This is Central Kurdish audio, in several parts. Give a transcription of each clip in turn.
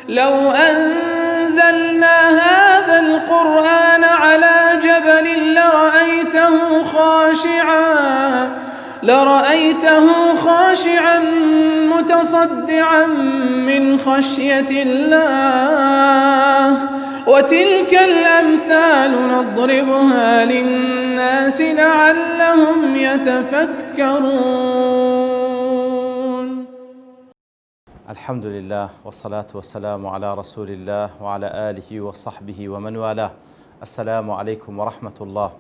لو أنزلنا هذا القرآن على جبل لرأيته خاشعا متصدعا من خشية الله وتلك الأمثال نضربها للناس لعلهم يتفكرون. الحمد لله والصلاة والسلام على رسول الله وعلى آله وصحبه ومن والاه. السلام عليكم ورحمة الله.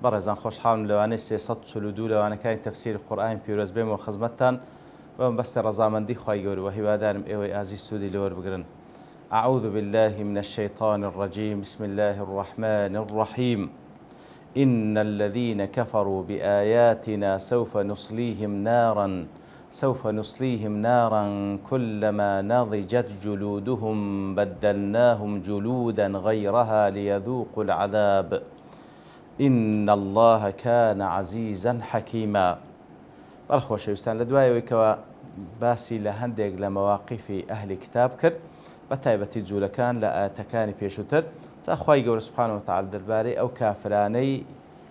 بەڕێزان خۆشحاڵم لەوانەی 342 لەوانەکانی تەفسیری قورئانی پیرۆز بێمەوە خزمەتتان بەم بەستە ڕەزامەندی خوای گەورە و هیوادارم ئێوەی ئازیز سوودی لەوە بگرن. أعوذ بالله من الشيطان الرجيم بسم الله الرحمن الرحيم إن الذين كفروا بآياتنا سوف نصليهم نارا كلما نضجت جلودهم بدلناهم جلودا غيرها ليذوقوا العذاب إن الله كان عزيزا حكيما. بەڕخۆشەویستان لە دوایەوەی کەوە باسی لە هەندێک لە مەواقیفی ئەهلی کتاب کرد بە تایبەتی جوولەکان لە ئاەتەکانی پێشووتر تا خوای گەورە سوبحانەهو وتەعالا دەربارەی ئەو کافرانەی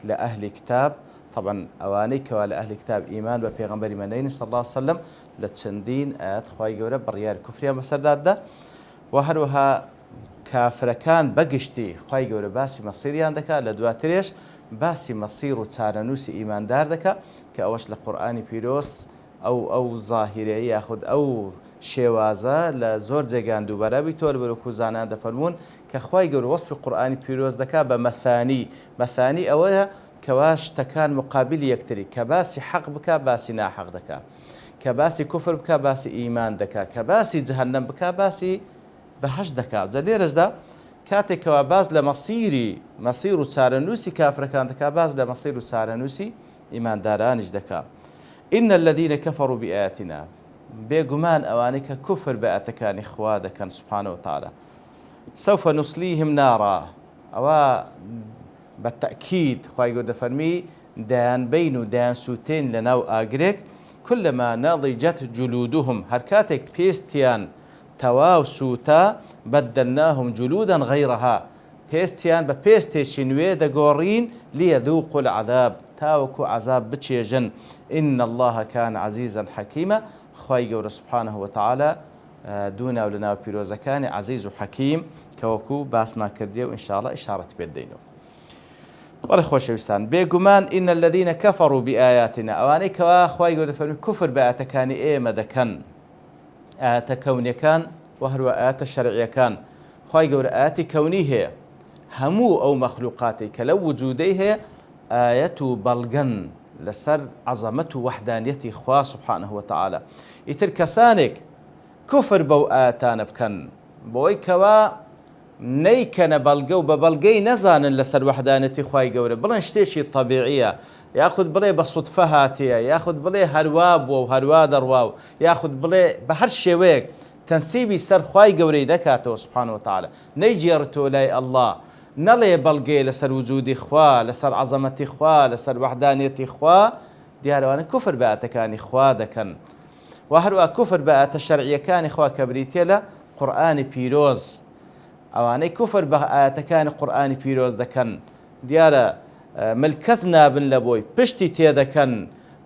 لە ئەهلی کتاب طبعا ئەوانەی کەوا لە ئەهلی کتاب ئیمان بە پێغەمبەری مەنەینی صلی الله علیه وسلم لە چەندین ئاەت خوای گەورە بڕیاری کوفریان بەسەردادا و هەروەها کافرەکان بەگشتی خوای گەورە باسی مەسیریان دەکات لە دواترێش باسی مەسیر و چارەنووسی ئیماندار دەکات کە ئەوەش لە قورئانی پیرۆز ئەو زاهیرەیە یاخود ئەو شێوازە لە زۆر جێگان دووبارەبی تۆ لەبەرەوەکو زانان دەفەرمونون کە خوای گەورە وەسفی قورئانی پیرۆز دەکات بە مەثانی ئەوەیە کەوا شتەکان مقابلی یەکتری کە باسی حەق بکات باسی ناحەق دەکات کە باسی کوفر بکات باسی ئیمان دەکات کە باسی جەهەنەم بکات باسی بەهەشت دەکات. جا لێرەشدا کاتێکەوە باز لە مەسیر و چارەنووسی کافرەکان دەکات باز لە مەسیر و چارەنووسی ئیماندارانیش دەکات. إن الذين كفروا بآياتنا بێگومان ئەوانەی کە کوفر بە ئاەتەکانی خوا دەکەن سوبحانەهو وتەعالا سوف نصليهم نارا ئەوە بەتەئکید خوای گەورە دەفەرمی دەیانبەین و دەیانسووتێن لەناو ئاگرێک كلما نضجت جلودهم هەر کاتێک پێستیان تەواو سووتە بدلناهم جلودا غيرها پێستیان بە پێستێکی نوێ دەگۆڕین ليذوقوا العذاب تاوەکو عذاب بچێژن. إن الله كان عزيزا حكيما خوای گەورە سوبحانەهو وتەعالا دووناو لەناو پیرۆزەکانی عزیز و حەکیم کەوەکو باسمان کردیە و ئینشاءالله ئیشارەت پێ دەینەوە. وەڵێ خۆشەویستان بێگومان إن الذين كفروا بآياتنا ئەوانەی کەوا خوای گەورە دەفەرمی کوفر بە ئاەتەکانی ئێمە دەکەن ئاەتە کەونیەکان و هەروە ئاەتە شەرعیەکان. خوای گەورە ئاەتی کەونی هەیە هەموو ئەو مەخلوقاتی کە لەو وجودەی هەیە ئاەت و بەڵگەن لەسەر عەزەمەت و وەحدانیەتی خوا سوبحانەهو وتەعالا. ئیتر کەسانێک کوفر بەو ئاەتانە بکەن بۆی کەوا نەیکەنە بەڵگە و بە بەڵگەی نەزانن لەسەر وەحدانیەتی خوای گەورە بڵێن شتێکی طەبیعیە یاخود بڵێ بە سودفە هاتیە یاخود بڵێ هەروا بووە و هەروا دەڕوا و یاخود بڵێ بە هەر شێوەیەک تەنسیبی سەر خوای گەورەی نەکاتەوە سوبحانەهو وتەعالا نەیجێڕێتەوە لای ئەڵڵا نەڵێ بەڵگەیە لەسەر وجودی خوا لەسەر عەزەمەتی خوا لەسەر وەحدانیەتی خوا دیارەوانە کوفر بە ئاەتەکانی خوا دەکەن و هەروە کوفر بە ئاەتە شەرعیەکانی خوا کە بریتیە لە قورئانی پیرۆز. ئەوانەی کوفر بە ئاەتەکانی قورئانی پیرۆز دەکەن دیارە ملکەت نابن لە بۆی پشتی تێدەکەن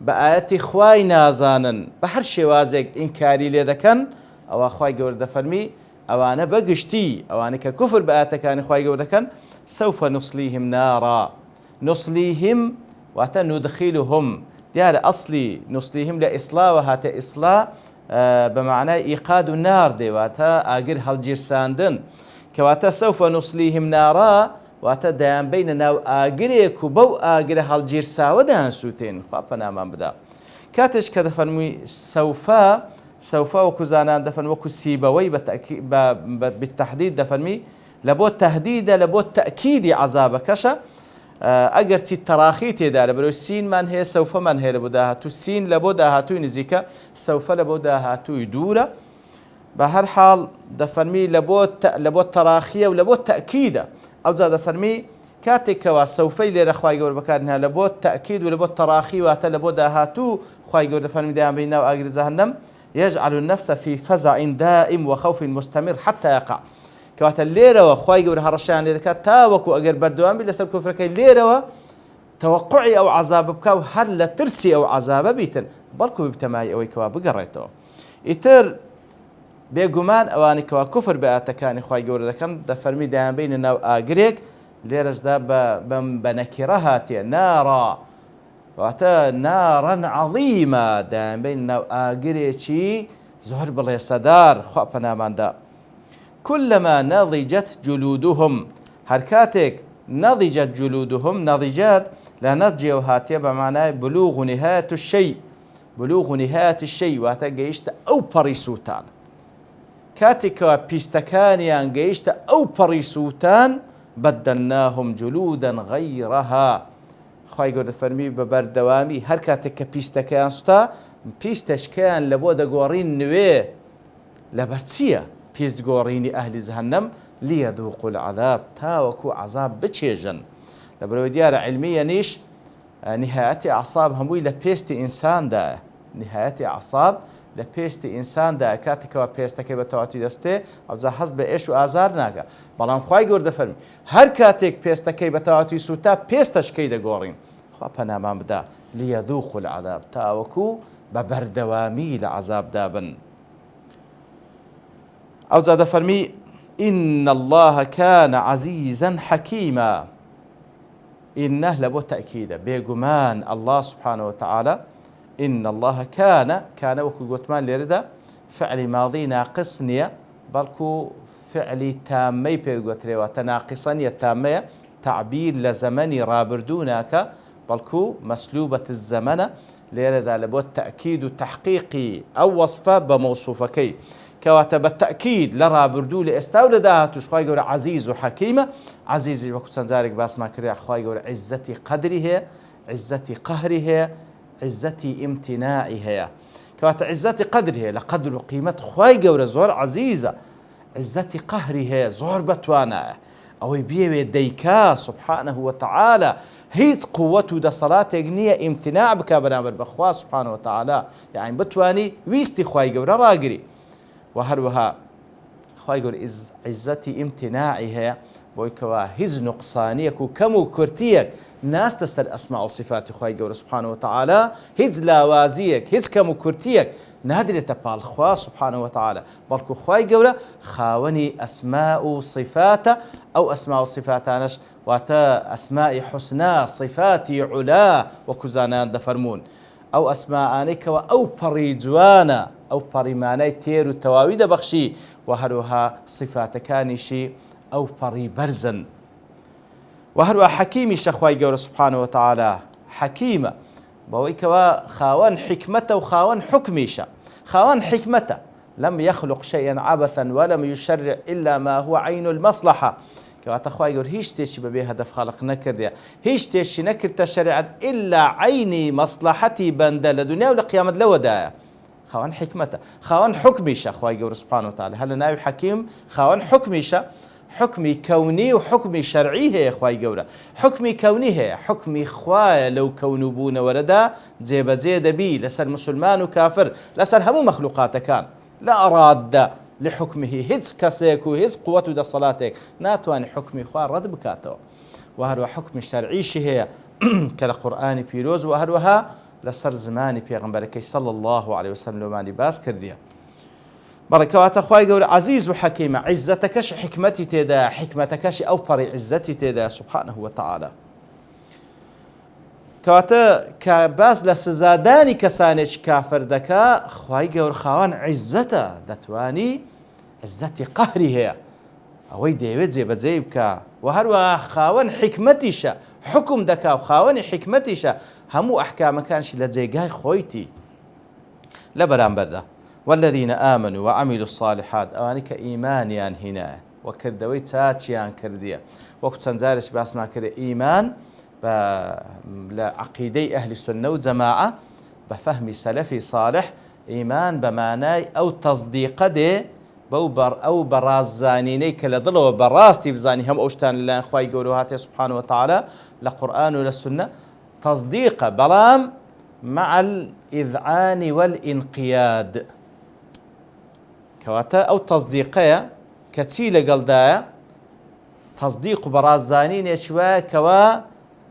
بە ئاەتی خوای نازانن بە هەر شێوازێک ئینکاری لێ دەکەن ئەوە خوای گەورە دەفەرمی ئەوانە بەگشتی ئەوانەی کە کوفر بە ئاەتەکانی خوای گەورە دەکەن سوف نصليهم نارا نصليهم واتە ندخلهم دیارە ئەسلی نصليهم لە ئیسلاوە هاتە ئیسلا بە معنای ئیقاد و نار دێواتە ئاگر هەڵگیرساندن کەواتە سوف نصليهم نارا واتە دەیانبەینە ناو ئاگرێک و بەو ئاگرە هەڵگیرساوە دەیانسووتێن خوا پەنامان بدا. کاتێش کە دەفەرمووی سوفا وەکو زانان دەفەن وەکو سیبەوەی بالتەحدید دەفەرمی لە بۆ تەهدیدە لە بۆ تەئکیدی عەزابەکەشە ئەگەر چی تەراخی تێدا لە بەرەوەی سینمان هەیە سەوفەمان هەیە لە بۆ داهاتوو سین لە بۆ داهاتووی نزیکە سەوفە لە بۆ داهاتووی دوورە بە هەر حاڵ دەفەرمی لە بۆ تەراخیە و لە بۆ تەئکیدە ئەوجا دەفەرمی کاتێکەوە سەوفەی لێرە خوای گەورە بەکارهێنا لە بۆ تەئکید و لە بۆ تەراخی واتە لە بۆ داهاتوو خوای گەورە دەفەرمی دەیانبەی ناو ئاگری جەهەنەم يجعل النفس في فزع دائم وخوف مستمر حتى يقع كواتە لێرەوە خوای گەورە هەڕەشیان لێ دەکات تاوەکو ئەگەر بەردەوام بی لەسەر کوفرەکەی لێرەوە تەوەقعی ئەو عەزاب بکە و هەر لە ترسی ئەو عەزابە بیتن بەڵکو بتەمای ئەوەی کەوا بگەڕێتەوە. ئیتر بێگومان ئەوانی کەوا کوفر بە ئاەتەکانی خوای گەورە دەکەن دەفەرمی دایانبینە ناو ئاگرێک لێرەشدا بە نەکیرە هاتیە نارا واتە نارەن عەظیمە دایانبینە ناو ئاگرێکی زۆر بڵێ سەدار خوا پەناماندا. كلما نضجت جلودهم هر كاتك نضجت جلودهم نضجات لا نضج وهاتيه بمعنى بلوغ نهاية الشيء بلوغ نهاية الشيء واتجيشت أو بريسوتان كاتك بيستكانيان جيشت أو بريسوتان بدلناهم جلودا غيرها خواهي قد فرمي ببردوامي هر كاتك بيستكان ستا بيستشكان لبودا قوارين نويه لبرتسيه پێستگۆڕینی ئەهلی جەهەنەم لیەذوقوا العذاب تاوەکو عەزاب بچێژن. لەبەرەوەی دیارە عیلمیە نیش نهایەتی ئەعساب هەمووی لە پێستی ئینساندایە نهایەتی ئەعساب لە پێستی ئینساندایە کاتێکەوە پێستەکەی بە تەواوەتی دەستێ ئەوجا هەز بە ئێش و ئازار ناکە بەڵام خوای گەورە دەفەرمی هەر کاتێک پێستەکەی بە تەواوەتی سوتا پێستەشکەی دەگۆڕین خوا پەنامان بدا لیەذوقوا العذاب تاوەکو بە بەردەوامی لە عەزابدا بن. أو زاد فرمي إن الله كان عزيزا حكيما إنه لبو تأكيدا بيقمان الله سبحانه وتعالى إن الله كان وكو قوتمان لردا فعل ماضي ناقصنية بلكو فعل تامي بيقوتري وتناقصنية تامية تعبير لزمني رابردوناك بلكو مسلوبة الزمن لردا لبو التأكيد تحقيقي أو وصفة بموصوفكي كواتا بالتأكيد لرا بردو لإستاو لداهاتوش خواهي قول عزيز وحكيمة عزيز وكو سنزارك باس ما كريا خواهي قول عزتي قدره عزتي قهره عزتي امتناعها كواتا عزتي قدره لقدر قيمة خواهي قول زور عزيزة عزتي قهره زور بتوانا أو بيوي ديكا سبحانه وتعالى هيت قوته دا صلاة يقنية امتناع بك بنامر بخوا سبحانه وتعالى يعني بتواني ويستي خواهي قول راقري وهروها خواهي يقول عزتي امتناعها بويكوا هز نقصانيك وكمو كرتيك ناس تسر أسماء وصفات خواهي يقول سبحانه وتعالى هز لاوازيك هز كمو كرتيك نادر تبال خوا سبحانه وتعالى بلكو خواهي يقول خاوني أسماء وصفات أو أسماء وصفاتانش واتا أسماء حسنى صفاتي علا وكزانان دفرمون أو أسماء آنيك أو بريجوانا أو بريماني تير التواويد بخشي وهروها صفات كانشي أو بري برزن وهروها حكيمي شخواي قول سبحانه وتعالى حكيمة بويكوا خاوان حكمته وخاوان حكميشا خاوان حكمته لم يخلق شيئا عبثا ولم يشرع إلا ما هو عين المصلحة كواتا خواهي يقول هيش تيشي ببي هدف خلق نكر هيش تيشي نكر تشريعات إلا عيني مصلحتي بند لدنيا ولقيامة لودايا خاوان حكمته خاوان حكميشا خواهي يقول سبحانه وتعالى هل ناوي حكيم خاوان حكميشا حكمي كوني وحكمي شرعي هي خواهي يقول حكمي كوني هي حكمي خوايا لو كونوا بون وردا زيد بي لسر مسلمان وكافر لسر همو مخلوقات كان لا أراد لحكمه هز كسيك وهز قوته دا صلاتك ناتواني حكمي خواه رد بكاته وهذا حكم الشرعي هي كالقرآن بيروز وهذا لسر زماني بيغمبركي صلى الله عليه وسلم لماني باس كرديا بركات أخوائي قول عزيز وحكيم عزتكش حكمتي تدا حكمتكش أو بري عزتي تدا سبحانه وتعالى كواتا كباز لسزاداني كسانيش كافر دكا أخوائي قول خوان عزته دتواني عزتي قهري هي أوي ديويد زي بزيبكا وهروا خاون حكمتيشا حكم دكا وخاوني حكمتيشا همو أحكام كانش لزيقاي خويتي لبران برده والذين آمنوا وعملوا الصالحات أوانيك إيمانيان هنا وكردوي تاتشيان كرديا وقت سنزارش باسما كده إيمان لعقيدي أهل السنة وجماعة بفهم سلفي صالح إيمان بمعنى أو تصديق ده أو برازانيني كالضلو براستي بزاني هم أوشتان الله أخوي يقولوا هاتي سبحانه وتعالى لقرآن وللسنة تصديق بلام مع الإذعان والإنقياد کەواتە ئەو تەصدیقەیە کە چی لەگەڵدایە تەصدیق و بەڕازدانینێکی وایە کەوا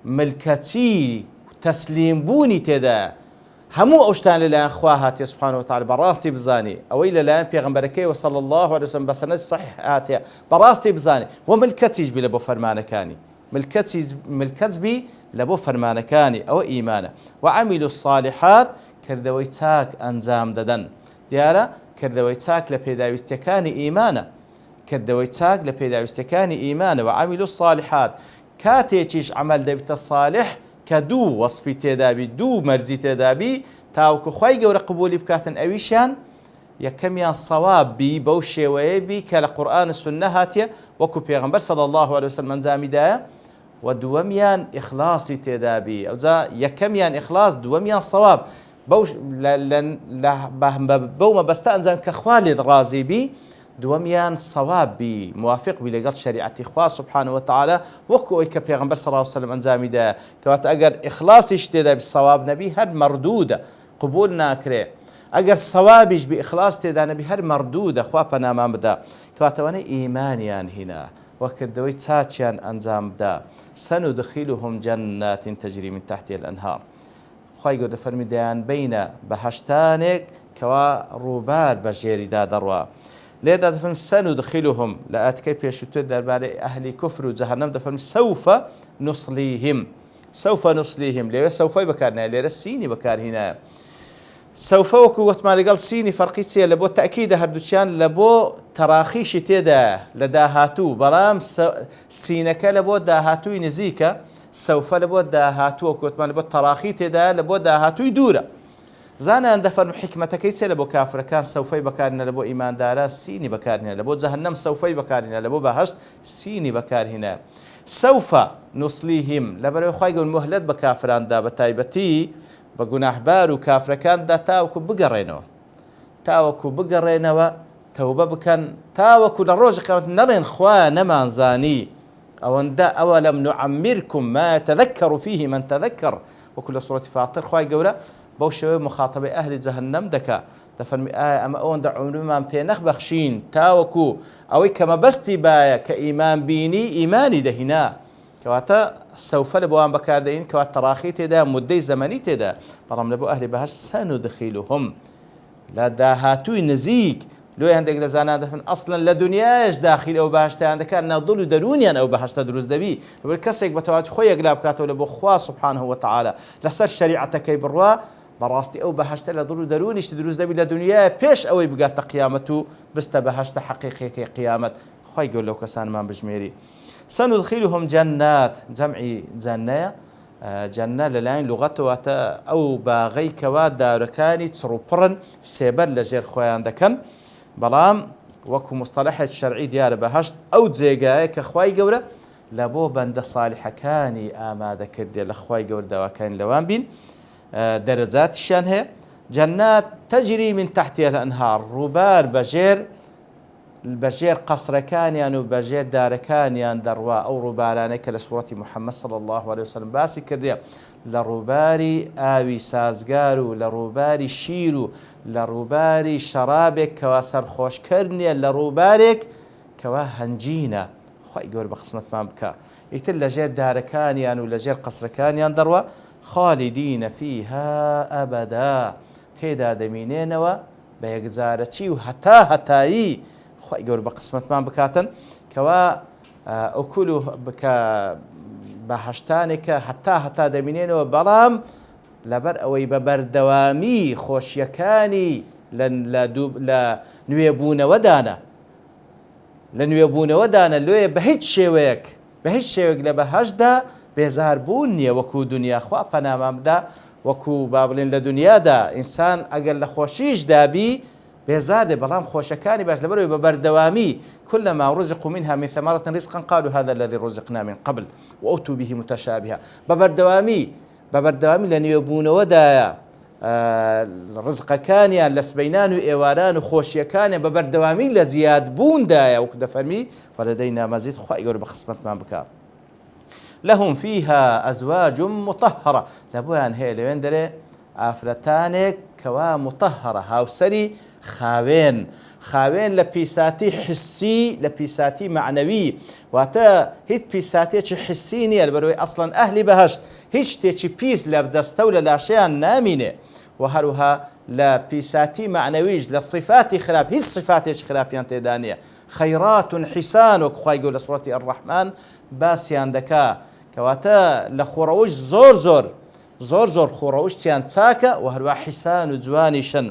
ملکەتی تەسلیم بوونی تێدایە هەموو ئەو شتان لەلایەن خوا هاتیە سبحانه وتعالى بەڕاستی بزانی ئەوەی لەلایەن پێغەمبەرەکەی صلی الله عليه وسلم بە سەنەد صحیح هاتیە بەڕاستی بزانی و ملکەتیش بی لە بۆ فەرمانەکانی ملکەت بی لە بۆ فەرمانەکانی ئەوە ئیمانە وعەمیلوا الصالحات کردەوەی چاک ئەنجام دەدەن دیارە کردەوەی چاک لە پێداویستیەکانی ئیمانە کردەوەی چاک لە پێداویستەکانی ئیمانە وعەمیلوا الصالحات کاتێکیش عەمەل دەبێتە صالح کە دوو وەصفی تێدابی دوو مەرجی تێدابی تاوەکو خوای گەورە قبولی بکاتن ئەویشیان یەکەمیان سەواب بی بەو شێوەیە بی کە لە قورئان و سوننە هاتیە وەکو پێغەمبەر صلی الله عليه وسلم ئەنجامیدایە و دووەمیان ئیخلاسی تێدابی ئەوجا یەکەمیان ئیخلاس دووەمیان سەواب بەو مەبەستە ئەنجام کە خوا لێت ڕازی بی دووەمیان سەواب بی موافق بی لەگەڵ شریعەتی خوا سبحانه وتعالى وەکو ئەوی کە پێغەمبەر صلی الله عليه وسلم ئەنجامیدایە کەواتە ئەگەر ئیخلاسیش تێدا بی سەواب نەبی هەر مەردوودە قبول ناکرێ ئەگەر سەوابیش بی ئیخلاس تێدا نەبی هەر مەردوودە خوا پەنامان بدە کەواتەوانەی ئیمانیان هینا وەکردەوەی چاچیان ئەنجام بدا سەندخیلهم جەنات تەجری من تحتها الأنهار خوای گەورە فەرمی دەیان بینە بەهەشتانێک کەوا ڕووبار بە ژێریدا دەڕوا لێدا دەفەرمی سەندخیلهم لە ئاتەکەی پێشووتر دەربارەی ئەهلی کوفر و جەهەنەم دەفەرمی سەوفە نوسلیهم لێرە سەوفەی بەکارهێنایە لێرە سینی بەکارهێنایە سەوفە وەکو وەتمان لەگەڵ سینی فەرقی چییە لە بۆ تەئکیدە هەردووچیان لە بۆ تەراخیشی تێدایە لە داهاتوو بەڵام سینەکە لە بۆ داهاتووی نزیکە سەوفە لە بۆ داهاتوو وەکو وەتمان لە بۆ تەراخی تێدایە لە بۆ داهاتووی دوورە زانان دەفەرمو حکمەتەکەی چێ لە بۆ کافرەکان سەوفەی بەکارهێنە لە بۆ ئیمانداران سینی بەکارهێنە لە بۆ جەهەنەم سەوفەی بەکارهێنە لە بۆ بەهەشت سینی بەکارهێنە سەوفە نوسلیهم لەبەرەوەی خوای گەورە مۆهلەت بە کافراندا بە تایبەتی بە گوناحبار و کافرەکاندا تاوەکو بگەڕێنەوە تەوبە بکەن تاوەکو لە ڕۆژی قیامەت نەڵێن خوا نەمانزانی ئەوەندە ئەوەلەم نوعەمرکم ما يتذكر فيه من تذكر وەکو لە سوورەتی فاتر خوای گەورە بەو شێوەیە مخاتەبەی ئەهلی جەهەنەم دەکا دەفەرمی ئایا ئەمە ئەوەندە عومرمان پێ نەخبەخشین تاوەکو ئەوەی کە مەبەستی باە کە ئیمان بینی ئیمانی دەهینا کەواتە سەوفە لە بۆوان بەکاردەین کەوات تەراخی تێدا مدەی زەمەنی تێدا بەڵام لە بۆ ئەهلی بەهەشت سەندخیلهم لە داهاتووی نزیک لۆی هەندێک لە زانان دەفەن ئەسڵەن لە دنیاش داخل ئەو بەهەشتیان دەکات ناودڵ و دەرونیان ئەو بەهەشتە دروست دەبی بەبێت کەسێک بە تەواوی خۆی یەکلا بکاتەوە لە بۆ خوا سبحانه وتعالى لەسەر شەریعەتەکەی بڕوا بەڕاستی ئەو بەهەشتە لە دڵ و دەرونیشتی دروست دەبی لە دنیای پێش ئەوەی بگاتە قیامەت و بستە بەهەشتە حەقیقیەکەی قیامەت خوای گەورە لەو کەسانمان بژمێری سەندخیلهم جەنات جەمعی جەنەیە جەنە لەلایەن لوغەتەوەتە ئەو باغەی کەوا دارەکانی چڕوپڕن سێبەر لە ژێر خۆیان دەکەن بەڵام وەکو مستەلەحێک شەرعی دیارە بەهەشت ئەو جێگایە کە خوای گەورە لە بۆ بەندە ساڵحەکانی ئامادەکردێ لە خوای گەورە داواکانی لەوان بین دەرەجاتیشیان هەیە جەنات تەجری من تحتها الأنهار ڕووبار بەژێر قەسرەکانیان و بەژێر دارەکانیان دەڕوا ئەو ڕووبارانەی کە لە سوورەتی محەممەد صلی الله عليه وسلم باسی کردێ لە ڕووباری ئاوی سازگار و لە ڕووباری شیر و لە ڕووباری شەرابێک کەوا سەرخۆشکردنیە لە ڕووبارێک کەوا هەنجینە خوای گەورە بە قسمەتمان بکە ئیتر لە ژێر دارەکانیان و لە ژێر قەسرەکانیان دەڕوا خالدین فيها ئەبەدا تێدا دەمینێنەوە بە یەکجارەچی و هەتایی خوای گەورە بە قسمەتمان بکاتن کەوا ئەوکول و بکە بەهەشتانێکە هەتا دەمینێنەوە بەڵام لەبەر ئەوەی بە بەردەوامی خۆشیەکانی لە نوێبوونەوەدانە لێ بە هیچ شێوەیەک لە بەهەشتدا بێزاربوون نییە وەکو دنیا خوا پەنامان بدە وەکو با بڵێن لە دنیادا ئینسان ئەگەر لە خۆشیش دابی بێزادێ بەڵام خۆشەکانی باش لەبەرەوەی بە بەردەوامی كلما رزقوا منها من ثمرة رزقا قالوا هذا الذي رزقنا من قبل وأتوا به متشابها بەبەردەوامی لە نوێبوونەوەدایە ڕزقەکانیان لە سبەینان و ئێواران و خۆشیەکانیان بەبەردەوامی لە زیادبووندایە وەکو دەفەرمی وەلەدەینە مەزید خوای گەورە بە قسمەتمان بکات لهم فيها أزواج مطهرة لبوان هي لوين دري ئافرەتانێک کەوا مطهرە هاوسەری خاوێن خاوێن لە پیساتی حسی لە پیساتی معنەوی واتە هیچ پیساتێکی حسی نییە بەرەوەی ئەسڵەن ئەهلی بەهەشت هیچ شتێکی پیس لە دەستە و لە لاشەیان نامینێ و هەروها لە پیساتی معنەویش لە صفاتی خراپ هیچ صفاتێکی خراپیان تێدا نییە خەیرات حیسان وەکو خوای گەورە لە سوڕەتی ئەڕەحمان باسییان دەکا کەواتە لە خۆڕەوەش زۆر خۆڕەوشتیان چاکە و هەروە حیسان و جوانیشن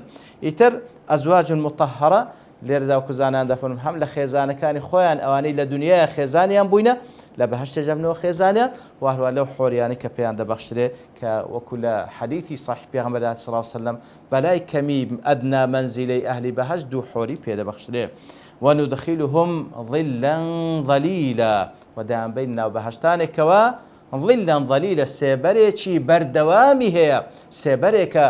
ئیتر ئەزواج مطهرە لێرەدا و کوزانان دەفەرمون هەم لە خێزانەکانی خۆیان ئەوانەی لە دنیای خێزانیان بووینە لە بەهەشتە جەمنەوە خێزانیان و هەروە لەو حۆریانی کە پێیان دەبەخشرێ کە وەکو لە حەدیثی صحیح پێغەمبەر صلی الله علیه وسلم بەلای کەمی ئەدنا منزیلەی ئەهلی بەهەشت دوو حۆری پێدەبەخشرێ وندخلهم ظلا ظليلا ودام بين ناو بەهەشتانێکەوە ظلا ظليلا سێبەرێکی بەردەوامی هەیە سێبەرێکە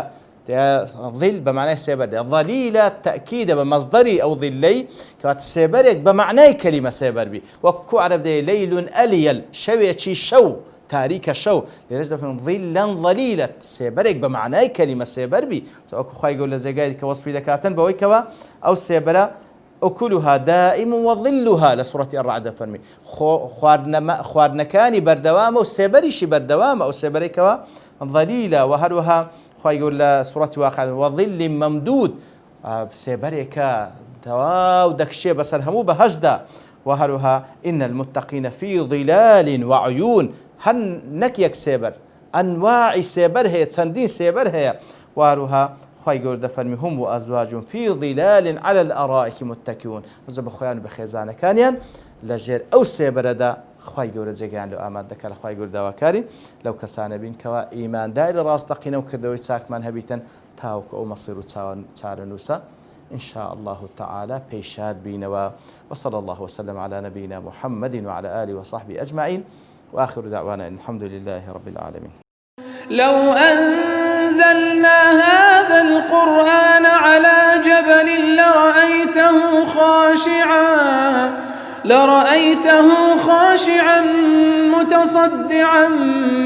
ظل بمعنى سيبر ظليلة تأكيد بمصدري أو ظلي كوات سيبرك بمعنى كلمة سيبر بي وكو عرب دي ليل أليل شويتي شو تاريك شو لرجل من ظلا ظليلة سيبرك بمعنى كلمة سيبر بي أكو خاي يقول لزجاج كوصف ذكاتن بويكوا أو سيبرة أكلها دائم وظلها لسورة الرعد فرمي خواردنا كاني بردوام أو سيبريشي بردوام أو سيبريكوا ظليلة وهروها يقول لسورة واقع وظل ممدود سيبريكا تواو دكشي بس الهمو بهجدا وهروها إن المتقين في ظلال وعيون هن نكيك سيبر أنواع سيبر هي تسندين سيبر هي وهروها يقول دفرمي هم وأزواج في ظلال على الأرائك متكئون وزب خوان بخيزانة كانيان لجير أو سيبر دا خواهی گەورە جێگەیان لەو ئامادە دەکات لە خواهی گەورە داواکاری لەو کەسانە بین کەوا ئیمانداری ڕاستەقینە و کردەوەی چاکمان هەبیتن تاوکە ئەو مەسیر و چارەنووسە إن شاء الله تعالى بيشاد بينوا وصلى الله وسلم على نبينا محمد وعلى آله وصحبه أجمعين وآخر دعوانا إن الحمد لله رب العالمين. لو أنزلنا هذا القرآن على جبل لرأيته خاشعا متصدعا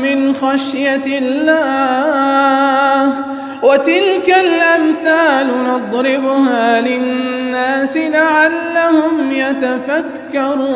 من خشية الله وتلك الأمثال نضربها للناس لعلهم يتفكرون.